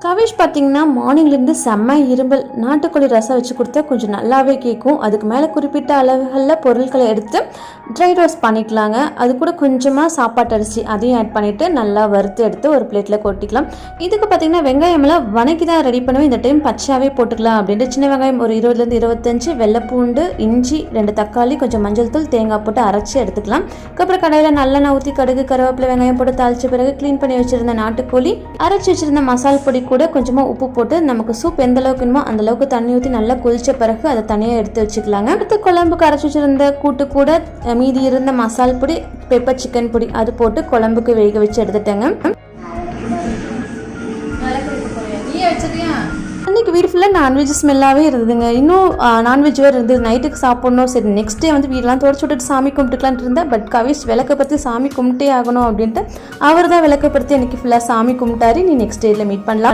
கவிஷ் பார்த்திங்கன்னா மார்னிங்லேருந்து செம்ம இரும்பல். நாட்டுக்கோழி ரசம் வச்சு கொடுத்தா கொஞ்சம் நல்லாவே கேட்கும். அதுக்கு மேலே குறிப்பிட்ட அளவுகளில் பொருட்களை எடுத்து ட்ரை ரோஸ்ட் பண்ணிக்கலாங்க. அது கூட கொஞ்சமாக சாப்பாட்டு அரிசி அதையும் ஆட் பண்ணிவிட்டு நல்லா வறுத்து எடுத்து ஒரு பிளேட்டில் கொட்டிக்கலாம். இதுக்கு பார்த்திங்கன்னா வெங்காயமெல்லாம் வணக்கி தான் ரெடி பண்ணுவேன். இந்த டைம் பச்சையாகவே போட்டுக்கலாம் அப்படின்ட்டு சின்ன வெங்காயம் ஒரு 20 25, வெள்ளைப்பூண்டு, இஞ்சி, 2 தக்காளி, கொஞ்சம் மஞ்சள் தூள், தேங்காய் போட்டு அரைச்சி எடுத்துக்கலாம். அதுக்கப்புறம் கடையில் நல்லெண்ணெய் ஊற்றி கடுகு, கருவேப்பிலை, வெங்காயம் போட்டு தாளித்த பிறகு க்ளீன் பண்ணி வச்சுருந்த நாட்டுக்கோழி, அரைச்சி வச்சுருந்த மசால் பொடி கூட கொஞ்சமாக உப்பு போட்டு நமக்கு சூப் எந்த அளவுக்கு வேணுமோ அந்த அளவுக்கு தண்ணி ஊற்றி நல்லா கொதிச்ச பிறகு அதை தனியாக எடுத்து வச்சுக்கலாங்க. அடுத்து குழம்புக்கு அரைச்சி வச்சுருந்த கூட்டு கூட மீதி இருந்த மசால் பொடி, பெப்பர் சிக்கன் பொடி அது போட்டு குழம்புக்கு வேக வச்சு எடுத்துட்டேங்க. அன்றைக்கி வீடு ஃபுல்லாக நான்வெஜ் ஸ்மெல்லாகவே இருந்ததுங்க. இன்னும் நான்வெஜ் வேறு இருந்தது. நைட்டுக்கு சாப்பிட்ணும். சரி நெக்ஸ்ட் டே வந்து வீடெலாம் தொடச்சி விட்டுட்டு சாமி கும்பிட்டுக்கலான்ட்டு இருந்தேன். பட் கவிஷ் விளக்கப்படுத்தி சாமி கும்பிட்டே ஆகணும் அப்படின்ட்டு அவர் தான் விளக்கப்படுத்தி அன்றைக்கி ஃபுல்லாக சாமி கும்பிட்டாரு. நீ நெக்ஸ்ட் டேயில் மீட் பண்ணலாம்.